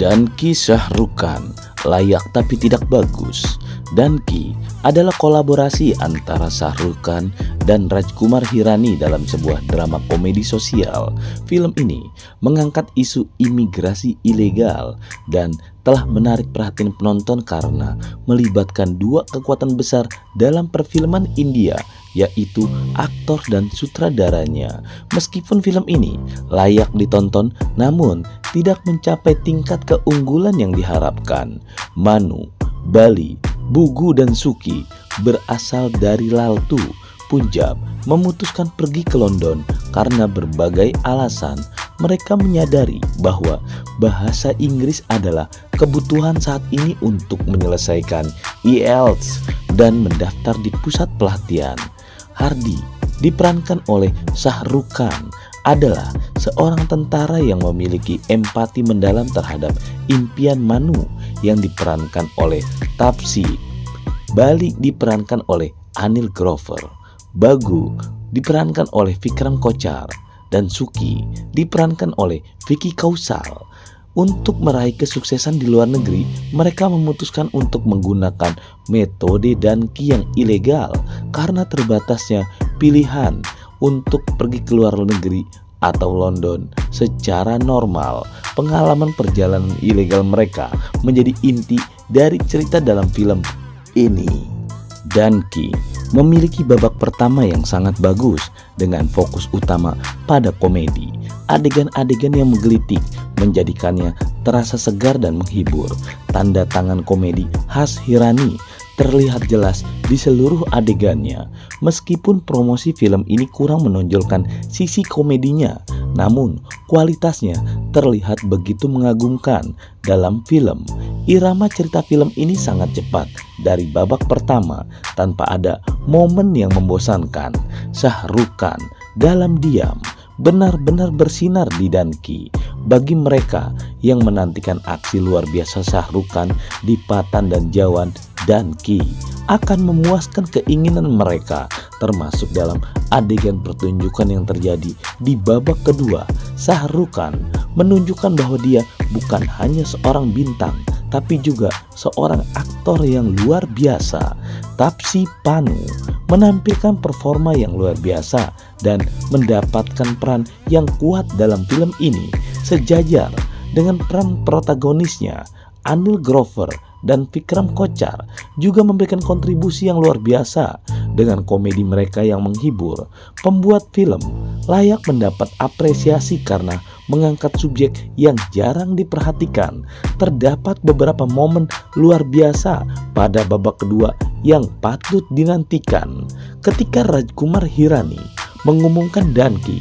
Danki Shah Rukh Khan, layak tapi tidak bagus. Danki adalah kolaborasi antara Shah Rukh Khan dan Rajkumar Hirani dalam sebuah drama komedi sosial. Film ini mengangkat isu imigrasi ilegal dan telah menarik perhatian penonton karena melibatkan dua kekuatan besar dalam perfilman India, yaitu aktor dan sutradaranya. Meskipun film ini layak ditonton, namun tidak mencapai tingkat keunggulan yang diharapkan. Manu, Bali, Bugu dan Suki berasal dari Laltu, Punjab, memutuskan pergi ke London karena berbagai alasan. Mereka menyadari bahwa bahasa Inggris adalah kebutuhan saat ini untuk menyelesaikan IELTS dan mendaftar di pusat pelatihan. Hardy, diperankan oleh Shah Rukh Khan, adalah seorang tentara yang memiliki empati mendalam terhadap impian Manu yang diperankan oleh Taapsee. Bali diperankan oleh Anil Grover. Bagu diperankan oleh Vikram Kochar dan Suki diperankan oleh Vicky Kaushal. Untuk meraih kesuksesan di luar negeri, mereka memutuskan untuk menggunakan metode Danki yang ilegal karena terbatasnya pilihan untuk pergi ke luar negeri atau London secara normal. Pengalaman perjalanan ilegal mereka menjadi inti dari cerita dalam film ini. Danki memiliki babak pertama yang sangat bagus dengan fokus utama pada komedi. Adegan-adegan yang menggelitik menjadikannya terasa segar dan menghibur. Tanda tangan komedi khas Hirani terlihat jelas di seluruh adegannya. Meskipun promosi film ini kurang menonjolkan sisi komedinya, namun kualitasnya terlihat begitu mengagumkan dalam film. Irama cerita film ini sangat cepat dari babak pertama tanpa ada momen yang membosankan. Shah Rukh Khan dalam diam benar-benar bersinar di Danki. Bagi mereka yang menantikan aksi luar biasa Shah Rukh Khan di Pathan dan Jawan, Danki akan memuaskan keinginan mereka, termasuk dalam adegan pertunjukan yang terjadi di babak kedua. Shah Rukh Khan menunjukkan bahwa dia bukan hanya seorang bintang, tapi juga seorang aktor yang luar biasa. Taapsee Pannu menampilkan performa yang luar biasa dan mendapatkan peran yang kuat dalam film ini. Sejajar dengan peran protagonisnya, Anil Grover dan Vikram Kochar juga memberikan kontribusi yang luar biasa dengan komedi mereka yang menghibur. Pembuat film layak mendapat apresiasi karena mengangkat subjek yang jarang diperhatikan. Terdapat beberapa momen luar biasa pada babak kedua yang patut dinantikan. Ketika Rajkumar Hirani mengumumkan Danki,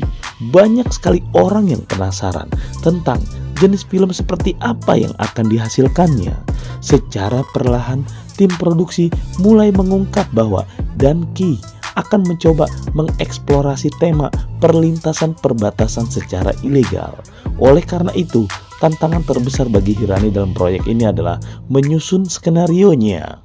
banyak sekali orang yang penasaran tentang jenis film seperti apa yang akan dihasilkannya. Secara perlahan, tim produksi mulai mengungkap bahwa Danki akan mencoba mengeksplorasi tema perlintasan perbatasan secara ilegal. Oleh karena itu, tantangan terbesar bagi Hirani dalam proyek ini adalah menyusun skenarionya.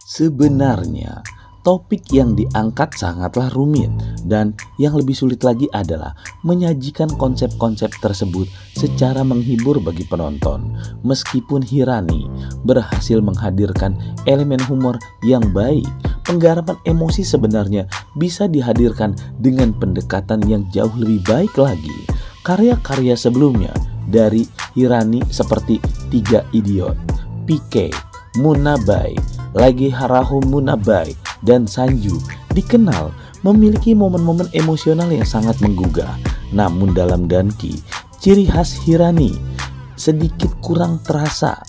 Sebenarnya, topik yang diangkat sangatlah rumit, dan yang lebih sulit lagi adalah menyajikan konsep-konsep tersebut secara menghibur bagi penonton. Meskipun Hirani berhasil menghadirkan elemen humor yang baik, penggarapan emosi sebenarnya bisa dihadirkan dengan pendekatan yang jauh lebih baik lagi. Karya-karya sebelumnya dari Hirani seperti Tiga Idiot, PK, Munabai, Lagi Harahu Munabai, dan Sanju dikenal memiliki momen-momen emosional yang sangat menggugah. Namun dalam Danki, ciri khas Hirani sedikit kurang terasa.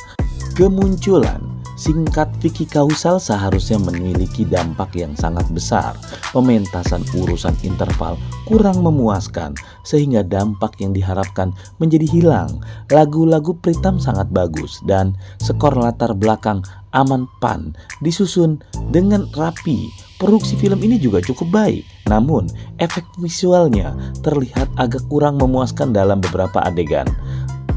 Kemunculan singkat Vicky Kaushal seharusnya memiliki dampak yang sangat besar. Pementasan urusan interval kurang memuaskan sehingga dampak yang diharapkan menjadi hilang. Lagu-lagu Pritam sangat bagus dan skor latar belakang Aman Pan disusun dengan rapi. Produksi film ini juga cukup baik, namun efek visualnya terlihat agak kurang memuaskan dalam beberapa adegan.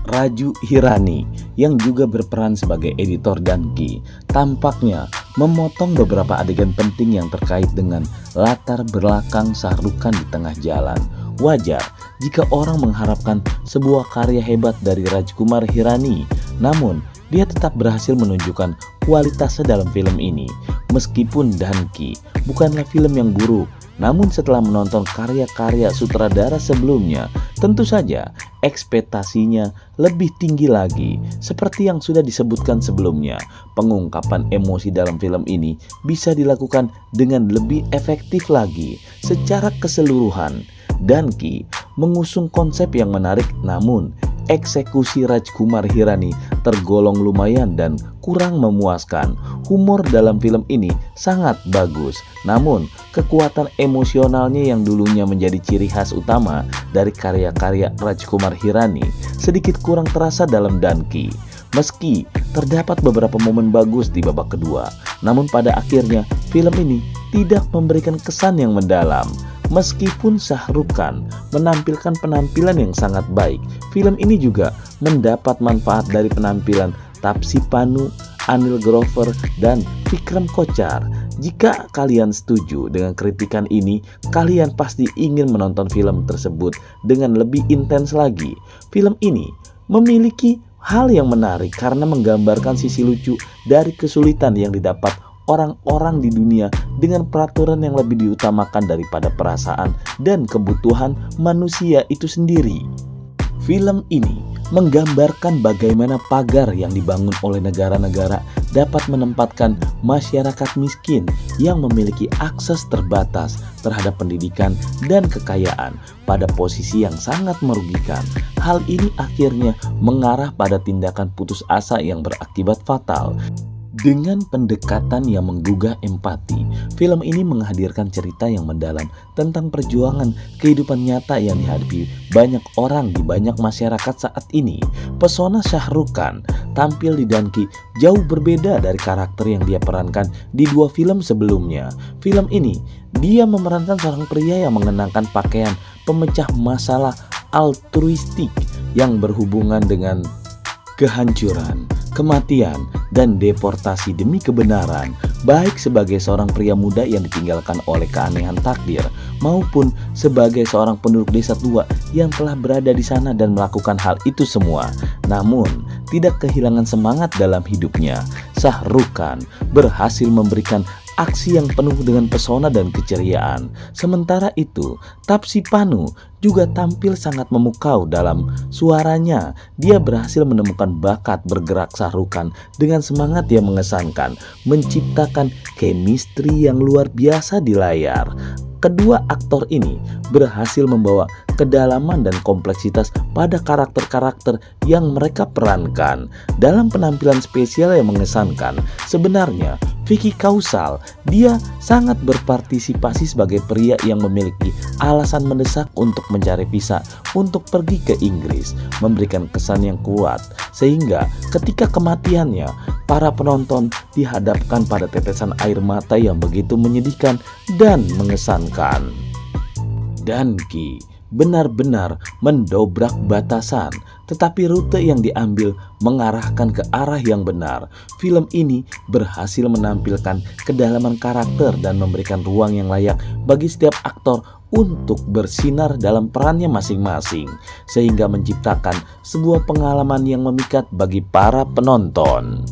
Raju Hirani yang juga berperan sebagai editor Danki tampaknya memotong beberapa adegan penting yang terkait dengan latar belakang Shah Rukh Khan di tengah jalan. Wajar jika orang mengharapkan sebuah karya hebat dari Rajkumar Hirani, namun dia tetap berhasil menunjukkan kualitasnya dalam film ini. Meskipun Danki bukanlah film yang buruk, namun setelah menonton karya-karya sutradara sebelumnya, tentu saja ekspektasinya lebih tinggi lagi. Seperti yang sudah disebutkan sebelumnya, pengungkapan emosi dalam film ini bisa dilakukan dengan lebih efektif lagi. Secara keseluruhan, Danki mengusung konsep yang menarik, namun eksekusi Rajkumar Hirani tergolong lumayan dan kurang memuaskan. Humor dalam film ini sangat bagus, namun kekuatan emosionalnya yang dulunya menjadi ciri khas utama dari karya-karya Rajkumar Hirani sedikit kurang terasa dalam Danki. Meski terdapat beberapa momen bagus di babak kedua, namun pada akhirnya film ini tidak memberikan kesan yang mendalam. Meskipun Shah Rukh Khan menampilkan penampilan yang sangat baik, film ini juga mendapat manfaat dari penampilan Taapsee Pannu, Anil Grover, dan Vikram Kochhar. Jika kalian setuju dengan kritikan ini, kalian pasti ingin menonton film tersebut dengan lebih intens lagi. Film ini memiliki hal yang menarik karena menggambarkan sisi lucu dari kesulitan yang didapat orang-orang di dunia dengan peraturan yang lebih diutamakan daripada perasaan dan kebutuhan manusia itu sendiri. Film ini menggambarkan bagaimana pagar yang dibangun oleh negara-negara dapat menempatkan masyarakat miskin yang memiliki akses terbatas terhadap pendidikan dan kekayaan pada posisi yang sangat merugikan. Hal ini akhirnya mengarah pada tindakan putus asa yang berakibat fatal. Dengan pendekatan yang menggugah empati, film ini menghadirkan cerita yang mendalam tentang perjuangan kehidupan nyata yang dihadapi banyak orang di banyak masyarakat saat ini. Pesona Shah Rukh Khan tampil di Danki jauh berbeda dari karakter yang dia perankan di dua film sebelumnya. Film ini, dia memerankan seorang pria yang mengenakan pakaian pemecah masalah altruistik yang berhubungan dengan kehancuran, kematian, dan deportasi demi kebenaran, baik sebagai seorang pria muda yang ditinggalkan oleh keanehan takdir, maupun sebagai seorang penduduk desa tua yang telah berada di sana dan melakukan hal itu semua, namun tidak kehilangan semangat dalam hidupnya. Shah Rukh Khan berhasil memberikan aksi yang penuh dengan pesona dan keceriaan. Sementara itu, Taapsee Pannu juga tampil sangat memukau dalam suaranya. Dia berhasil menemukan bakat bergerak Shah Rukh Khan dengan semangat yang mengesankan, menciptakan chemistry yang luar biasa di layar. Kedua aktor ini berhasil membawa kedalaman dan kompleksitas pada karakter-karakter yang mereka perankan. Dalam penampilan spesial yang mengesankan, sebenarnya Vicky Kaushal, dia sangat berpartisipasi sebagai pria yang memiliki alasan mendesak untuk mencari visa untuk pergi ke Inggris, memberikan kesan yang kuat, sehingga ketika kematiannya, para penonton dihadapkan pada tetesan air mata yang begitu menyedihkan dan mengesankan. Danki benar-benar mendobrak batasan, tetapi rute yang diambil mengarahkan ke arah yang benar. Film ini berhasil menampilkan kedalaman karakter dan memberikan ruang yang layak bagi setiap aktor untuk bersinar dalam perannya masing-masing, sehingga menciptakan sebuah pengalaman yang memikat bagi para penonton.